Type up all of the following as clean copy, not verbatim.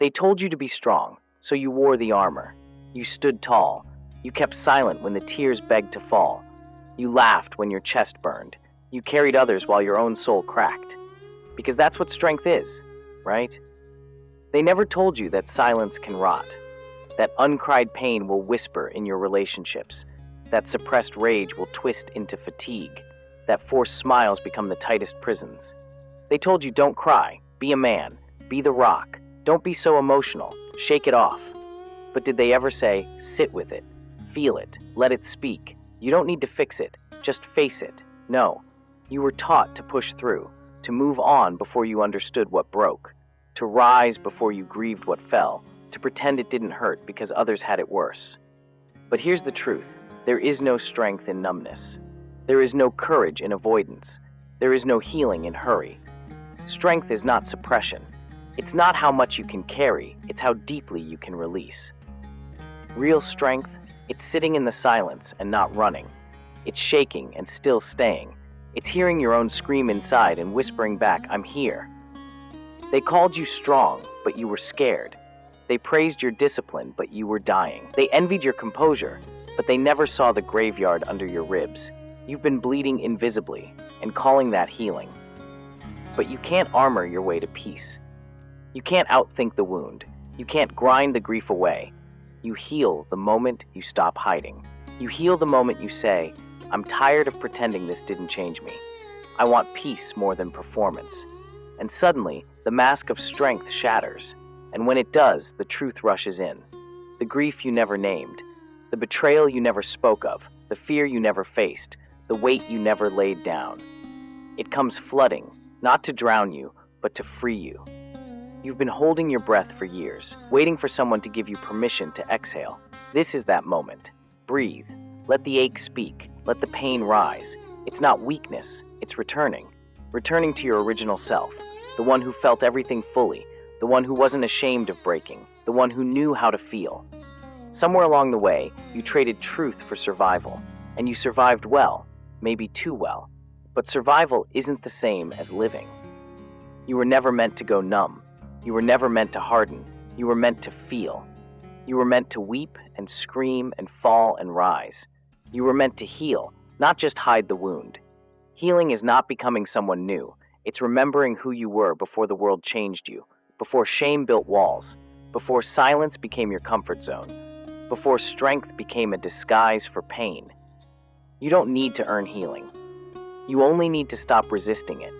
They told you to be strong, so you wore the armor. You stood tall. You kept silent when the tears begged to fall. You laughed when your chest burned. You carried others while your own soul cracked. Because that's what strength is, right? They never told you that silence can rot, that uncried pain will whisper in your relationships, that suppressed rage will twist into fatigue, that forced smiles become the tightest prisons. They told you don't cry, be a man, be the rock, don't be so emotional, shake it off. But did they ever say, sit with it, feel it, let it speak? You don't need to fix it, just face it. No, you were taught to push through, to move on before you understood what broke, to rise before you grieved what fell, to pretend it didn't hurt because others had it worse. But here's the truth. There is no strength in numbness. There is no courage in avoidance. There is no healing in hurry. Strength is not suppression. It's not how much you can carry, it's how deeply you can release. Real strength, it's sitting in the silence and not running. It's shaking and still staying. It's hearing your own scream inside and whispering back, I'm here. They called you strong, but you were scared. They praised your discipline, but you were dying. They envied your composure, but they never saw the graveyard under your ribs. You've been bleeding invisibly and calling that healing. But you can't armor your way to peace. You can't outthink the wound. You can't grind the grief away. You heal the moment you stop hiding. You heal the moment you say, I'm tired of pretending this didn't change me. I want peace more than performance. And suddenly, the mask of strength shatters. And when it does, the truth rushes in. The grief you never named. The betrayal you never spoke of. The fear you never faced. The weight you never laid down. It comes flooding, not to drown you, but to free you. You've been holding your breath for years, waiting for someone to give you permission to exhale. This is that moment. Breathe. Let the ache speak. Let the pain rise. It's not weakness, it's returning. Returning to your original self, the one who felt everything fully, the one who wasn't ashamed of breaking, the one who knew how to feel. Somewhere along the way, you traded truth for survival, and you survived well, maybe too well. But survival isn't the same as living. You were never meant to go numb. You were never meant to harden. You were meant to feel. You were meant to weep and scream and fall and rise. You were meant to heal, not just hide the wound. Healing is not becoming someone new. It's remembering who you were before the world changed you, before shame built walls, before silence became your comfort zone, before strength became a disguise for pain. You don't need to earn healing. You only need to stop resisting it.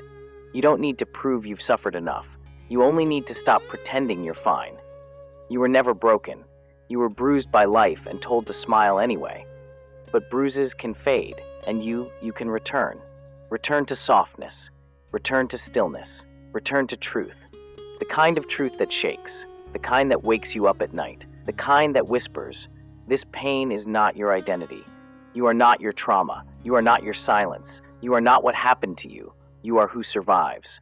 You don't need to prove you've suffered enough. You only need to stop pretending you're fine. You were never broken. You were bruised by life and told to smile anyway. But bruises can fade, and you can return. Return to softness. Return to stillness. Return to truth. The kind of truth that shakes. The kind that wakes you up at night. The kind that whispers, this pain is not your identity. You are not your trauma. You are not your silence. You are not what happened to you. You are who survives.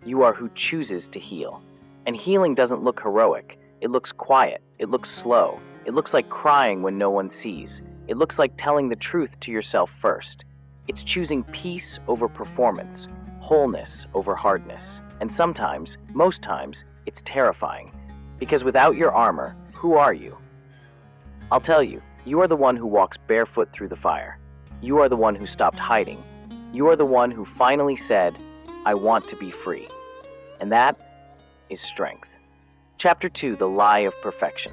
You are who chooses to heal. And healing doesn't look heroic. It looks quiet. It looks slow. It looks like crying when no one sees. It looks like telling the truth to yourself first. It's choosing peace over performance, wholeness over hardness. And sometimes, most times, it's terrifying. Because without your armor, who are you? I'll tell you, you are the one who walks barefoot through the fire. You are the one who stopped hiding. You are the one who finally said, I want to be free. And that is strength. Chapter 2, The Lie of Perfection.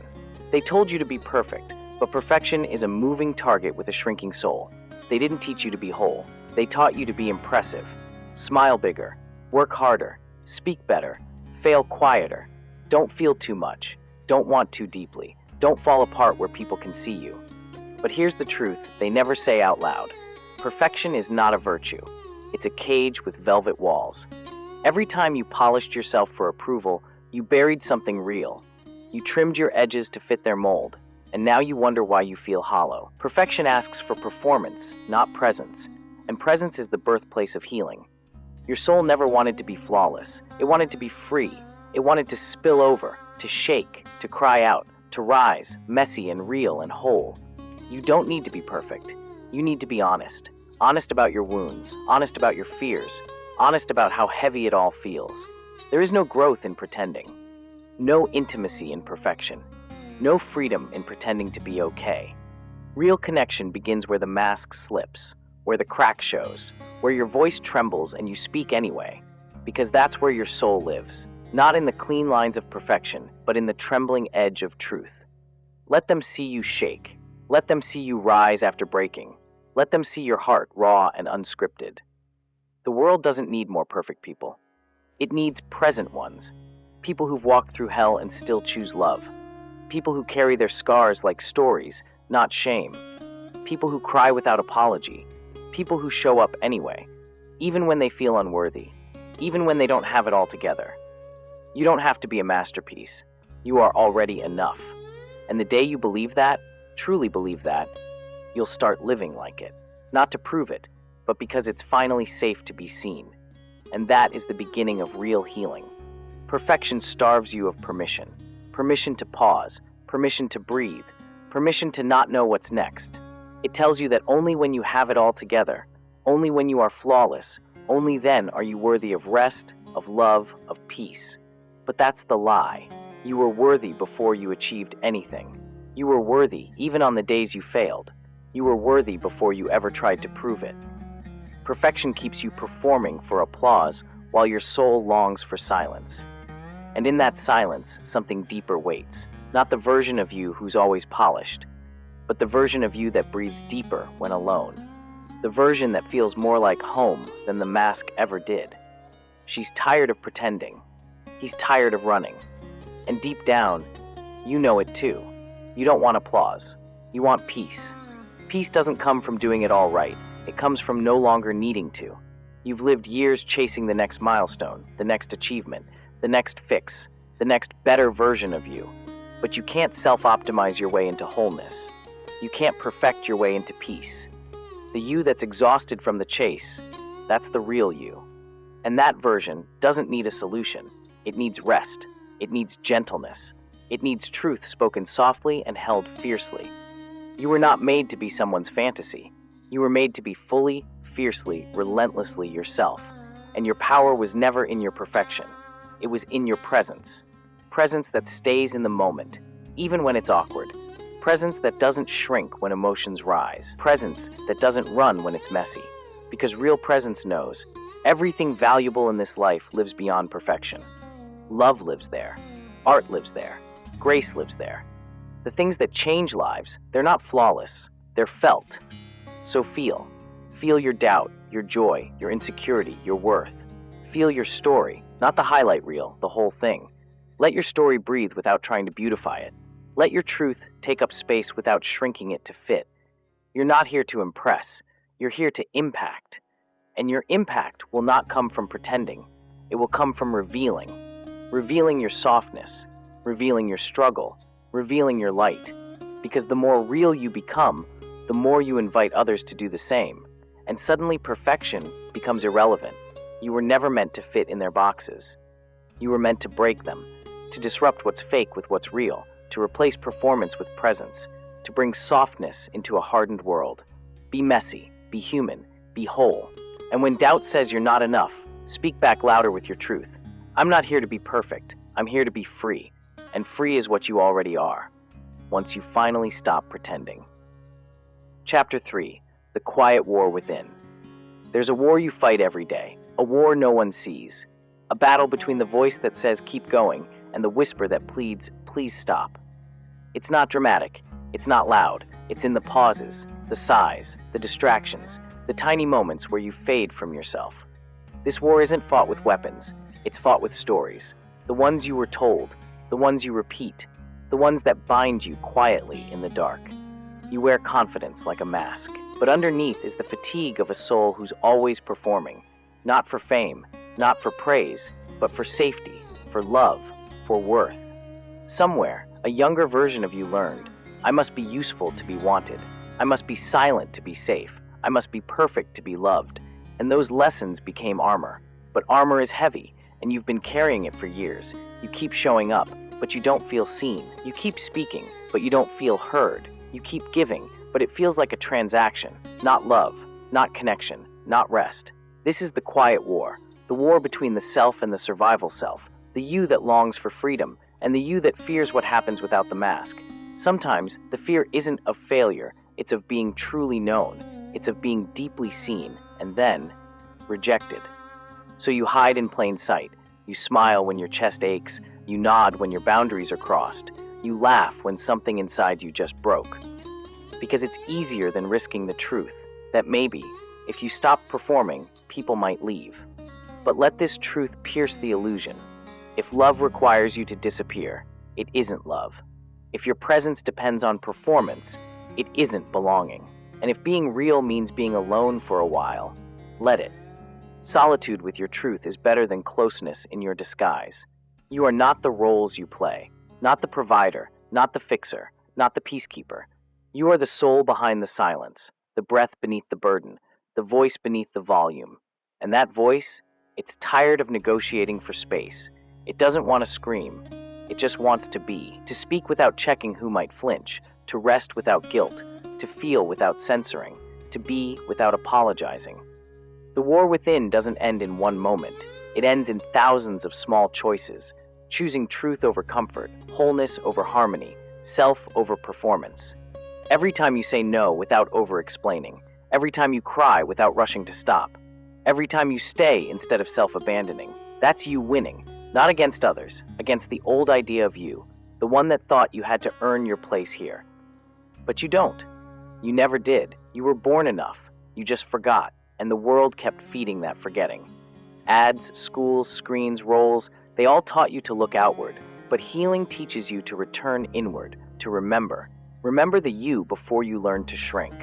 They told you to be perfect, but perfection is a moving target with a shrinking soul. They didn't teach you to be whole. They taught you to be impressive. Smile bigger, work harder, speak better, fail quieter. Don't feel too much. Don't want too deeply. Don't fall apart where people can see you. But here's the truth they never say out loud. Perfection is not a virtue. It's a cage with velvet walls. Every time you polished yourself for approval, you buried something real. You trimmed your edges to fit their mold, and now you wonder why you feel hollow. Perfection asks for performance, not presence, and presence is the birthplace of healing. Your soul never wanted to be flawless. It wanted to be free. It wanted to spill over, to shake, to cry out, to rise, messy and real and whole. You don't need to be perfect. You need to be honest. Honest about your wounds, honest about your fears, honest about how heavy it all feels. There is no growth in pretending. No intimacy in perfection. No freedom in pretending to be okay. Real connection begins where the mask slips, where the crack shows, where your voice trembles and you speak anyway, because that's where your soul lives, not in the clean lines of perfection, but in the trembling edge of truth. Let them see you shake. Let them see you rise after breaking. Let them see your heart raw and unscripted. The world doesn't need more perfect people. It needs present ones, people who've walked through hell and still choose love, people who carry their scars like stories, not shame, people who cry without apology, people who show up anyway, even when they feel unworthy, even when they don't have it all together. You don't have to be a masterpiece. You are already enough. And the day you believe that, truly believe that, you'll start living like it. Not to prove it, but because it's finally safe to be seen. And that is the beginning of real healing. Perfection starves you of permission. Permission to pause, permission to breathe, permission to not know what's next. It tells you that only when you have it all together, only when you are flawless, only then are you worthy of rest, of love, of peace. But that's the lie. You were worthy before you achieved anything. You were worthy even on the days you failed. You were worthy before you ever tried to prove it. Perfection keeps you performing for applause while your soul longs for silence. And in that silence, something deeper waits. Not the version of you who's always polished, but the version of you that breathes deeper when alone. The version that feels more like home than the mask ever did. She's tired of pretending. He's tired of running. And deep down, you know it too. You don't want applause. You want peace. Peace doesn't come from doing it all right. It comes from no longer needing to. You've lived years chasing the next milestone, the next achievement, the next fix, the next better version of you. But you can't self-optimize your way into wholeness. You can't perfect your way into peace. The you that's exhausted from the chase, that's the real you. And that version doesn't need a solution. It needs rest. It needs gentleness. It needs truth spoken softly and held fiercely. You were not made to be someone's fantasy. You were made to be fully, fiercely, relentlessly yourself. And your power was never in your perfection. It was in your presence. Presence that stays in the moment, even when it's awkward. Presence that doesn't shrink when emotions rise. Presence that doesn't run when it's messy. Because real presence knows everything valuable in this life lives beyond perfection. Love lives there. Art lives there. Grace lives there. The things that change lives, they're not flawless. They're felt. So feel. Feel your doubt, your joy, your insecurity, your worth. Feel your story, not the highlight reel, the whole thing. Let your story breathe without trying to beautify it. Let your truth take up space without shrinking it to fit. You're not here to impress. You're here to impact. And your impact will not come from pretending. It will come from revealing. Revealing your softness. Revealing your struggle. Revealing your light. Because the more real you become, the more you invite others to do the same. And suddenly perfection becomes irrelevant. You were never meant to fit in their boxes. You were meant to break them, to disrupt what's fake with what's real, to replace performance with presence, to bring softness into a hardened world. Be messy, be human, be whole. And when doubt says you're not enough, speak back louder with your truth. I'm not here to be perfect. I'm here to be free. And free is what you already are, once you finally stop pretending. Chapter 3. The Quiet War Within. There's a war you fight every day, a war no one sees. A battle between the voice that says keep going and the whisper that pleads, please stop. It's not dramatic. It's not loud. It's in the pauses, the sighs, the distractions, the tiny moments where you fade from yourself. This war isn't fought with weapons. It's fought with stories. The ones you were told, the ones you repeat, the ones that bind you quietly in the dark. You wear confidence like a mask, but underneath is the fatigue of a soul who's always performing, not for fame, not for praise, but for safety, for love, for worth. Somewhere, a younger version of you learned, I must be useful to be wanted. I must be silent to be safe. I must be perfect to be loved. And those lessons became armor. But armor is heavy, and you've been carrying it for years. You keep showing up, but you don't feel seen. You keep speaking, but you don't feel heard. You keep giving, but it feels like a transaction. Not love, not connection, not rest. This is the quiet war. The war between the self and the survival self. The you that longs for freedom and the you that fears what happens without the mask. Sometimes the fear isn't of failure, it's of being truly known. It's of being deeply seen, and then rejected. So you hide in plain sight. You smile when your chest aches. You nod when your boundaries are crossed. You laugh when something inside you just broke. Because it's easier than risking the truth, that maybe, if you stop performing, people might leave. But let this truth pierce the illusion. If love requires you to disappear, it isn't love. If your presence depends on performance, it isn't belonging. And if being real means being alone for a while, let it. Solitude with your truth is better than closeness in your disguise. You are not the roles you play, not the provider, not the fixer, not the peacekeeper. You are the soul behind the silence, the breath beneath the burden, the voice beneath the volume. And that voice, it's tired of negotiating for space. It doesn't want to scream. It just wants to be, to speak without checking who might flinch, to rest without guilt, to feel without censoring, to be without apologizing. The war within doesn't end in one moment. It ends in thousands of small choices, choosing truth over comfort, wholeness over harmony, self over performance. Every time you say no without over-explaining, every time you cry without rushing to stop, every time you stay instead of self-abandoning, that's you winning, not against others, against the old idea of you, the one that thought you had to earn your place here. But you don't. You never did. You were born enough. You just forgot. And the world kept feeding that forgetting. Ads, schools, screens, roles, they all taught you to look outward, but healing teaches you to return inward, to remember. Remember the you before you learned to shrink.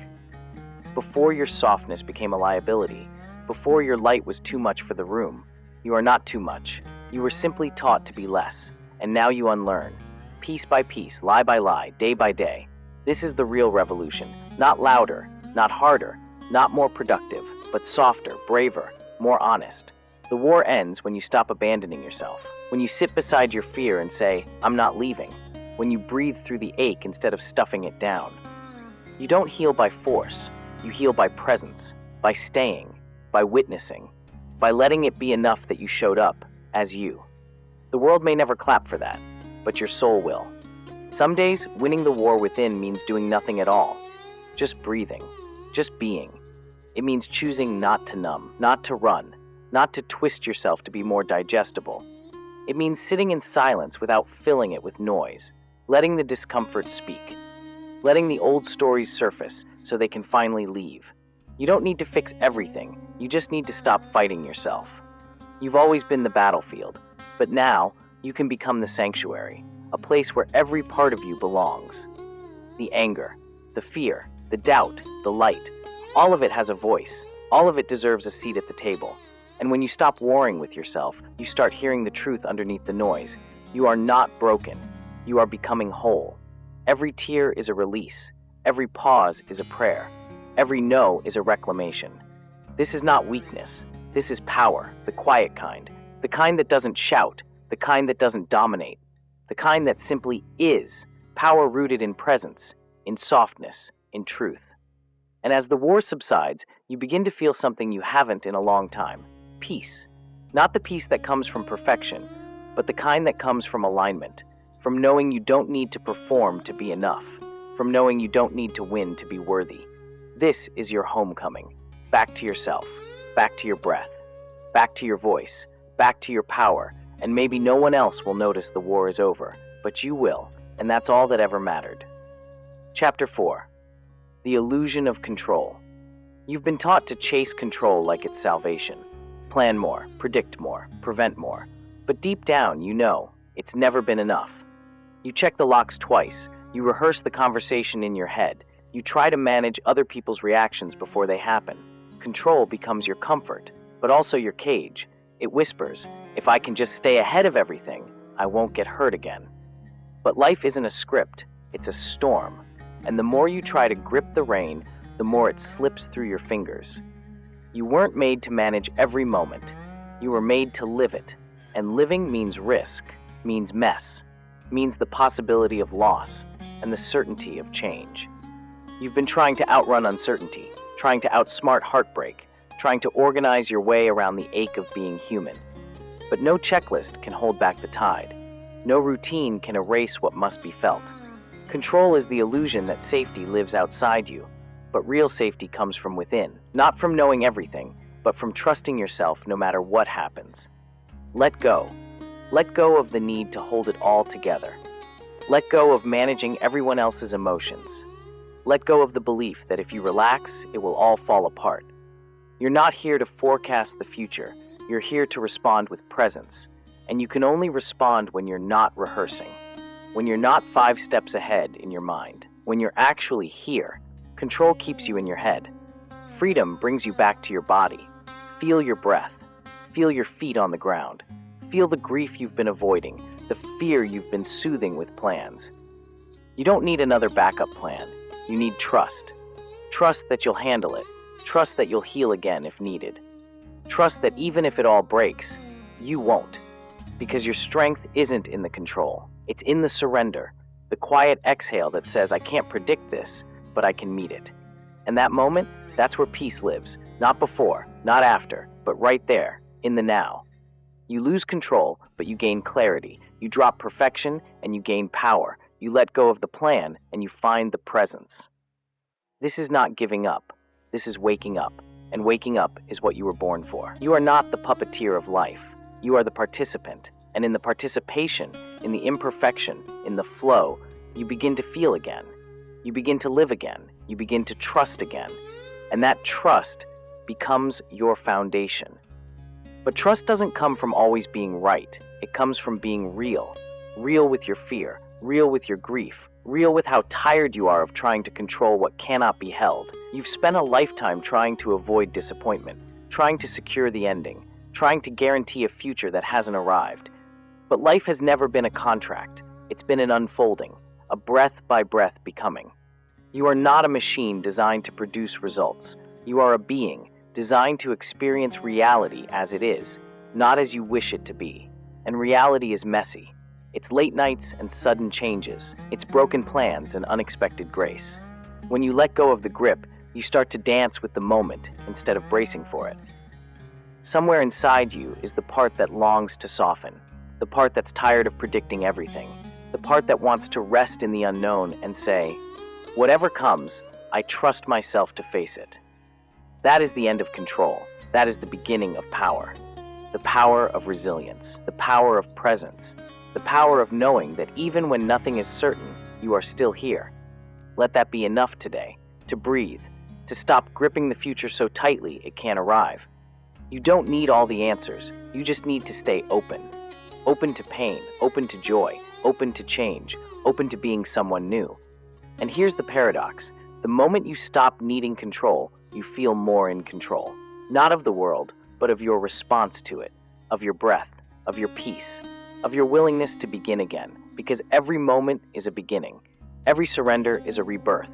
Before your softness became a liability, before your light was too much for the room. You are not too much. You were simply taught to be less, and now you unlearn. Piece by piece, lie by lie, day by day. This is the real revolution. Not louder, not harder, not more productive, but softer, braver, more honest. The war ends when you stop abandoning yourself, when you sit beside your fear and say, I'm not leaving, when you breathe through the ache instead of stuffing it down. You don't heal by force, you heal by presence, by staying, by witnessing, by letting it be enough that you showed up as you. The world may never clap for that, but your soul will. Some days, winning the war within means doing nothing at all, just breathing, just being. It means choosing not to numb, not to run, not to twist yourself to be more digestible. It means sitting in silence without filling it with noise, letting the discomfort speak, letting the old stories surface so they can finally leave. You don't need to fix everything, you just need to stop fighting yourself. You've always been the battlefield, but now you can become the sanctuary, a place where every part of you belongs. The anger, the fear, the doubt, the light, all of it has a voice. All of it deserves a seat at the table. And when you stop warring with yourself, you start hearing the truth underneath the noise. You are not broken. You are becoming whole. Every tear is a release. Every pause is a prayer. Every no is a reclamation. This is not weakness. This is power, the quiet kind. The kind that doesn't shout. The kind that doesn't dominate. The kind that simply is. Power rooted in presence, in softness, in truth. And as the war subsides, you begin to feel something you haven't in a long time. Peace. Not the peace that comes from perfection, but the kind that comes from alignment, from knowing you don't need to perform to be enough, from knowing you don't need to win to be worthy. This is your homecoming. Back to yourself, back to your breath, back to your voice, back to your power, and maybe no one else will notice the war is over, but you will, and that's all that ever mattered. Chapter 4. The illusion of control. You've been taught to chase control like it's salvation. Plan more, predict more, prevent more. But deep down, you know, it's never been enough. You check the locks twice. You rehearse the conversation in your head. You try to manage other people's reactions before they happen. Control becomes your comfort, but also your cage. It whispers, if I can just stay ahead of everything, I won't get hurt again. But life isn't a script, it's a storm. And the more you try to grip the rein, the more it slips through your fingers. You weren't made to manage every moment. You were made to live it. And living means risk, means mess, means the possibility of loss, and the certainty of change. You've been trying to outrun uncertainty, trying to outsmart heartbreak, trying to organize your way around the ache of being human. But no checklist can hold back the tide. No routine can erase what must be felt. Control is the illusion that safety lives outside you, but real safety comes from within, not from knowing everything, but from trusting yourself no matter what happens. Let go. Let go of the need to hold it all together. Let go of managing everyone else's emotions. Let go of the belief that if you relax, it will all fall apart. You're not here to forecast the future. You're here to respond with presence. And you can only respond when you're not rehearsing, when you're not 5 steps ahead in your mind, when you're actually here. Control keeps you in your head. Freedom brings you back to your body. Feel your breath. Feel your feet on the ground. Feel the grief you've been avoiding, the fear you've been soothing with plans. You don't need another backup plan. You need trust. Trust that you'll handle it. Trust that you'll heal again if needed. Trust that even if it all breaks, you won't. Because your strength isn't in the control. It's in the surrender, the quiet exhale that says, I can't predict this, but I can meet it. And that moment, that's where peace lives. Not before, not after, but right there, in the now. You lose control, but you gain clarity. You drop perfection, and you gain power. You let go of the plan, and you find the presence. This is not giving up. This is waking up. And waking up is what you were born for. You are not the puppeteer of life. You are the participant. And in the participation, in the imperfection, in the flow, you begin to feel again. You begin to live again. You begin to trust again. And that trust becomes your foundation. But trust doesn't come from always being right. It comes from being real. Real with your fear. Real with your grief. Real with how tired you are of trying to control what cannot be held. You've spent a lifetime trying to avoid disappointment, trying to secure the ending, trying to guarantee a future that hasn't arrived. But life has never been a contract. It's been an unfolding, a breath-by-breath becoming. You are not a machine designed to produce results. You are a being designed to experience reality as it is, not as you wish it to be. And reality is messy. It's late nights and sudden changes. It's broken plans and unexpected grace. When you let go of the grip, you start to dance with the moment instead of bracing for it. Somewhere inside you is the part that longs to soften, the part that's tired of predicting everything, the part that wants to rest in the unknown and say, whatever comes, I trust myself to face it. That is the end of control. That is the beginning of power. The power of resilience, the power of presence, the power of knowing that even when nothing is certain, you are still here. Let that be enough today, to breathe, to stop gripping the future so tightly it can't arrive. You don't need all the answers. You just need to stay open. Open to pain, open to joy, open to change, open to being someone new. And here's the paradox. The moment you stop needing control, you feel more in control. Not of the world, but of your response to it, of your breath, of your peace, of your willingness to begin again, because every moment is a beginning. Every surrender is a rebirth.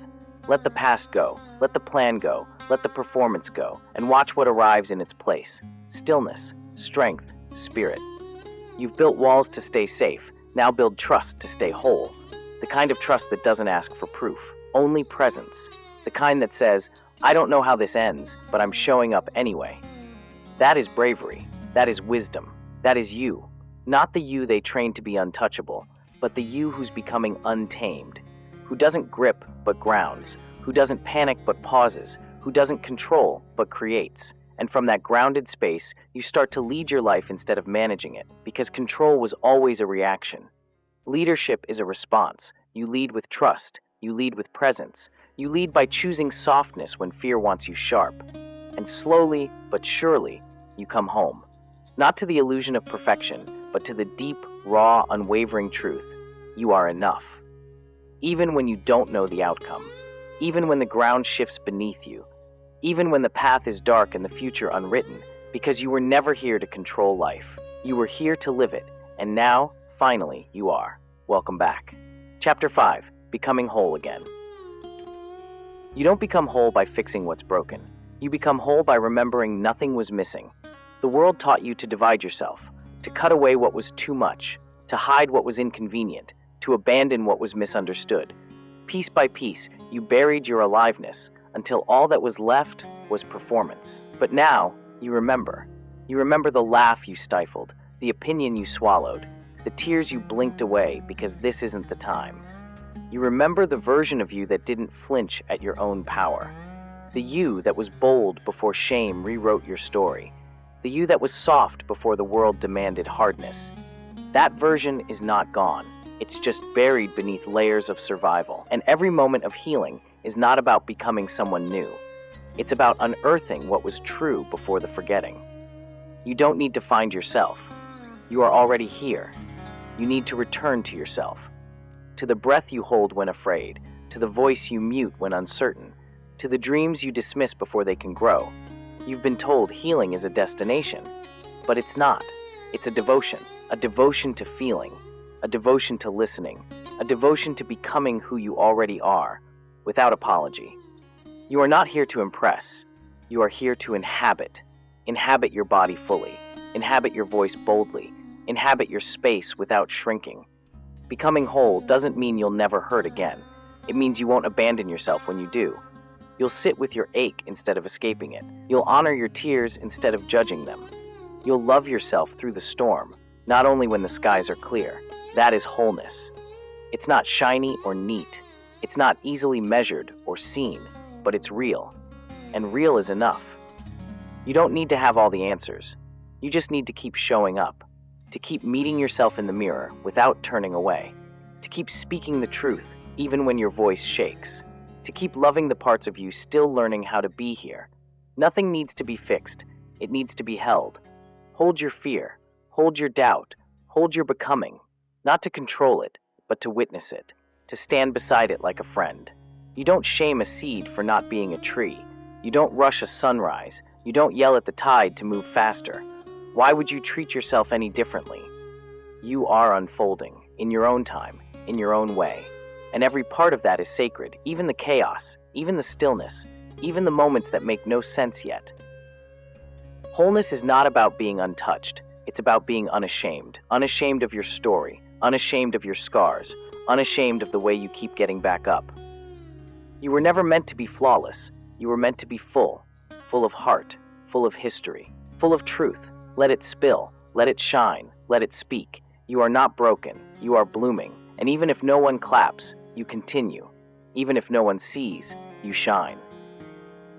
Let the past go, let the plan go, let the performance go, and watch what arrives in its place. Stillness, strength, spirit. You've built walls to stay safe. Now build trust to stay whole. The kind of trust that doesn't ask for proof, only presence. The kind that says, I don't know how this ends, but I'm showing up anyway. That is bravery. That is wisdom. That is you. Not the you they trained to be untouchable, but the you who's becoming untamed, who doesn't grip but grounds, who doesn't panic but pauses, who doesn't control but creates. And from that grounded space, you start to lead your life instead of managing it, because control was always a reaction. Leadership is a response. You lead with trust. You lead with presence. You lead by choosing softness when fear wants you sharp. And slowly but surely, you come home. Not to the illusion of perfection, but to the deep, raw, unwavering truth. You are enough. Even when you don't know the outcome. Even when the ground shifts beneath you. Even when the path is dark and the future unwritten, because you were never here to control life. You were here to live it, and now, finally, you are. Welcome back. Chapter 5, Becoming Whole Again. You don't become whole by fixing what's broken. You become whole by remembering nothing was missing. The world taught you to divide yourself, to cut away what was too much, to hide what was inconvenient, to abandon what was misunderstood. Piece by piece, you buried your aliveness, until all that was left was performance. But now, you remember. You remember the laugh you stifled, the opinion you swallowed, the tears you blinked away because this isn't the time. You remember the version of you that didn't flinch at your own power. The you that was bold before shame rewrote your story. The you that was soft before the world demanded hardness. That version is not gone. It's just buried beneath layers of survival. And every moment of healing is not about becoming someone new. It's about unearthing what was true before the forgetting. You don't need to find yourself. You are already here. You need to return to yourself. To the breath you hold when afraid, to the voice you mute when uncertain, to the dreams you dismiss before they can grow. You've been told healing is a destination, but it's not. It's a devotion to feeling, a devotion to listening, a devotion to becoming who you already are, without apology. You are not here to impress. You are here to inhabit. Inhabit your body fully. Inhabit your voice boldly. Inhabit your space without shrinking. Becoming whole doesn't mean you'll never hurt again. It means you won't abandon yourself when you do. You'll sit with your ache instead of escaping it. You'll honor your tears instead of judging them. You'll love yourself through the storm, not only when the skies are clear. That is wholeness. It's not shiny or neat. It's not easily measured or seen, but it's real. And real is enough. You don't need to have all the answers. You just need to keep showing up, to keep meeting yourself in the mirror without turning away, to keep speaking the truth even when your voice shakes, to keep loving the parts of you still learning how to be here. Nothing needs to be fixed. It needs to be held. Hold your fear. Hold your doubt. Hold your becoming. Not to control it, but to witness it, to stand beside it like a friend. You don't shame a seed for not being a tree. You don't rush a sunrise. You don't yell at the tide to move faster. Why would you treat yourself any differently? You are unfolding, in your own time, in your own way. And every part of that is sacred, even the chaos, even the stillness, even the moments that make no sense yet. Wholeness is not about being untouched. It's about being unashamed. Unashamed of your story, unashamed of your scars, unashamed of the way you keep getting back up. You were never meant to be flawless. You were meant to be full of heart, full of history, full of truth. Let it spill, let it shine, let it speak. You are not broken, you are blooming. And even if no one claps, you continue. Even if no one sees, you shine.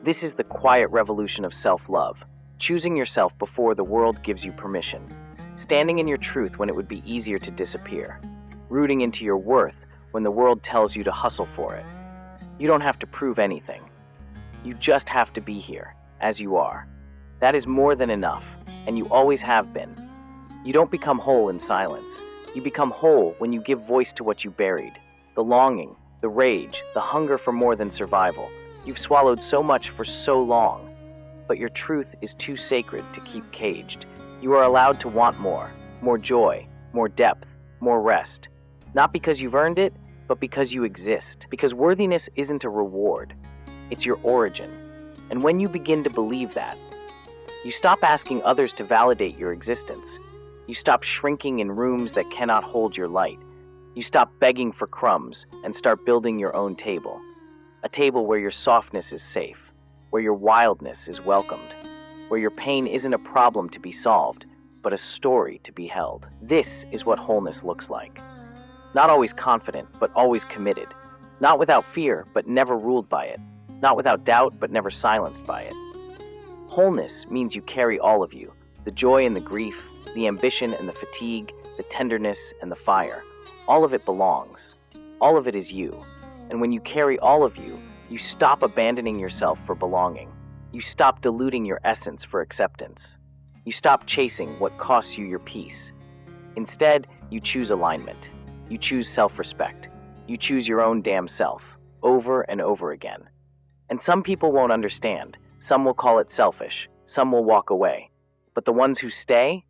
This is the quiet revolution of self-love, choosing yourself before the world gives you permission, standing in your truth when it would be easier to disappear, rooting into your worth when the world tells you to hustle for it. You don't have to prove anything. You just have to be here, as you are. That is more than enough, and you always have been. You don't become whole in silence. You become whole when you give voice to what you buried. The longing, the rage, the hunger for more than survival. You've swallowed so much for so long, but your truth is too sacred to keep caged. You are allowed to want more joy, more depth, more rest. Not because you've earned it, but because you exist. Because worthiness isn't a reward, it's your origin. And when you begin to believe that, you stop asking others to validate your existence. You stop shrinking in rooms that cannot hold your light. You stop begging for crumbs and start building your own table. A table where your softness is safe, where your wildness is welcomed, where your pain isn't a problem to be solved, but a story to be held. This is what wholeness looks like. Not always confident, but always committed. Not without fear, but never ruled by it. Not without doubt, but never silenced by it. Wholeness means you carry all of you, the joy and the grief, the ambition and the fatigue, the tenderness and the fire. All of it belongs. All of it is you. And when you carry all of you, you stop abandoning yourself for belonging. You stop diluting your essence for acceptance. You stop chasing what costs you your peace. Instead, you choose alignment. You choose self-respect. You choose your own damn self, over and over again. And some people won't understand. Some will call it selfish. Some will walk away. But the ones who stay,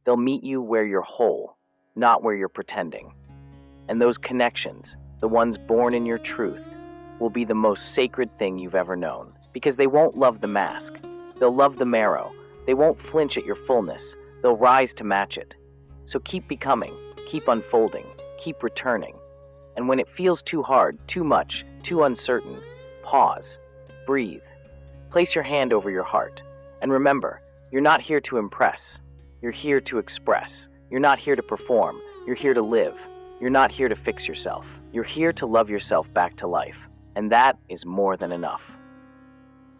they'll meet you where you're whole, not where you're pretending. And those connections, the ones born in your truth, will be the most sacred thing you've ever known. Because they won't love the mask. They'll love the marrow. They won't flinch at your fullness. They'll rise to match it. So keep becoming, keep unfolding, keep returning. And when it feels too hard, too much, too uncertain, pause, breathe. Place your hand over your heart. And remember, you're not here to impress. You're here to express. You're not here to perform. You're here to live. You're not here to fix yourself. You're here to love yourself back to life. And that is more than enough.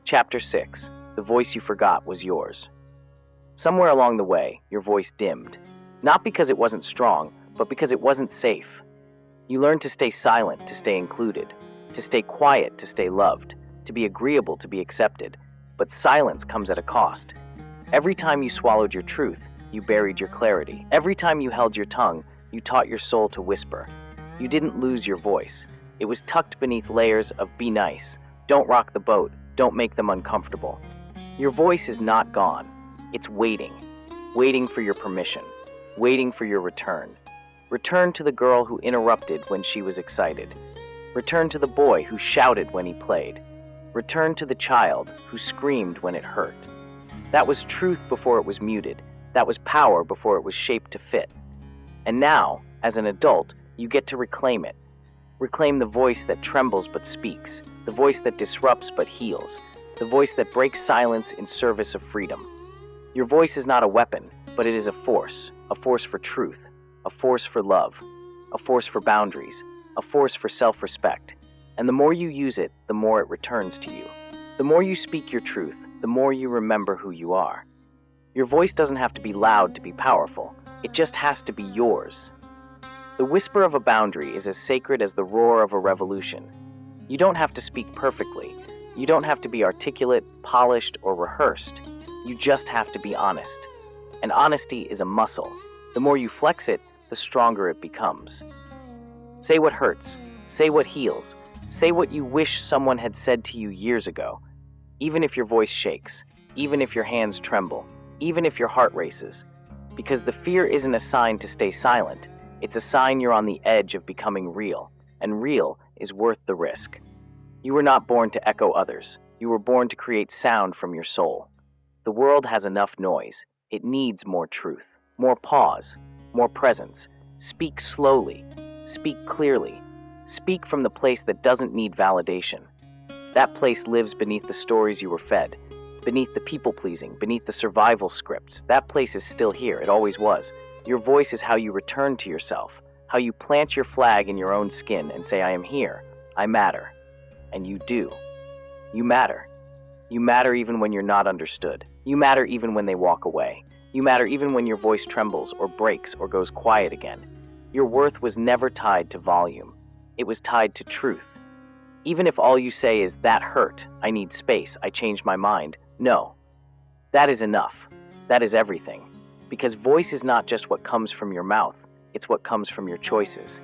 Chapter 6. The voice you forgot was yours. Somewhere along the way, your voice dimmed. Not because it wasn't strong, but because it wasn't safe. You learned to stay silent, to stay included, to stay quiet, to stay loved, to be agreeable, to be accepted. But silence comes at a cost. Every time you swallowed your truth, you buried your clarity. Every time you held your tongue, you taught your soul to whisper. You didn't lose your voice. It was tucked beneath layers of be nice, don't rock the boat, don't make them uncomfortable. Your voice is not gone. It's waiting. Waiting for your permission. Waiting for your return. Return to the girl who interrupted when she was excited. Return to the boy who shouted when he played. Return to the child who screamed when it hurt. That was truth before it was muted. That was power before it was shaped to fit. And now, as an adult, you get to reclaim it. Reclaim the voice that trembles but speaks, the voice that disrupts but heals, the voice that breaks silence in service of freedom. Your voice is not a weapon, but it is a force for truth, a force for love, a force for boundaries, a force for self-respect. And the more you use it, the more it returns to you. The more you speak your truth, the more you remember who you are. Your voice doesn't have to be loud to be powerful. It just has to be yours. The whisper of a boundary is as sacred as the roar of a revolution. You don't have to speak perfectly. You don't have to be articulate, polished, or rehearsed. You just have to be honest. And honesty is a muscle. The more you flex it, the stronger it becomes. Say what hurts. Say what heals. Say what you wish someone had said to you years ago. Even if your voice shakes. Even if your hands tremble. Even if your heart races. Because the fear isn't a sign to stay silent. It's a sign you're on the edge of becoming real. And real is worth the risk. You were not born to echo others. You were born to create sound from your soul. The world has enough noise. It needs more truth. More pause. More presence. Speak slowly. Speak clearly. Speak from the place that doesn't need validation. That place lives beneath the stories you were fed, beneath the people-pleasing, beneath the survival scripts. That place is still here. It always was. Your voice is how you return to yourself, how you plant your flag in your own skin and say, I am here. I matter. And you do. You matter. You matter even when you're not understood. You matter even when they walk away. You matter even when your voice trembles or breaks or goes quiet again. Your worth was never tied to volume. It was tied to truth. Even if all you say is, that hurt, I need space, I changed my mind. No. That is enough. That is everything. Because voice is not just what comes from your mouth. It's what comes from your choices.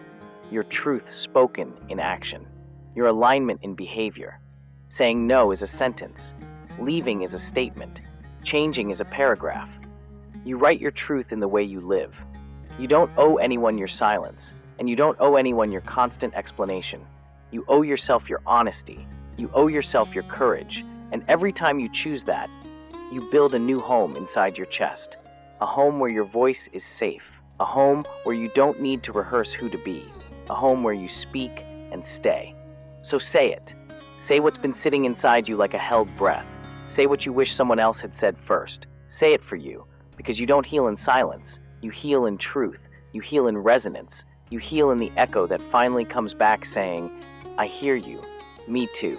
Your truth spoken in action. Your alignment in behavior. Saying no is a sentence. Leaving is a statement. Changing is a paragraph. You write your truth in the way you live. You don't owe anyone your silence, and you don't owe anyone your constant explanation. You owe yourself your honesty. You owe yourself your courage. And every time you choose that, you build a new home inside your chest. A home where your voice is safe. A home where you don't need to rehearse who to be. A home where you speak and stay. So say it. Say what's been sitting inside you like a held breath. Say what you wish someone else had said first. Say it for you, because you don't heal in silence. You heal in truth. You heal in resonance. You heal in the echo that finally comes back saying, I hear you. Me too.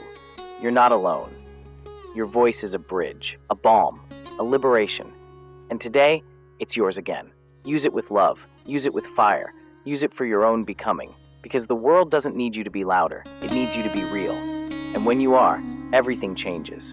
You're not alone. Your voice is a bridge, a balm, a liberation. And today, it's yours again. Use it with love. Use it with fire. Use it for your own becoming. Because the world doesn't need you to be louder. It needs you to be real. And when you are, everything changes.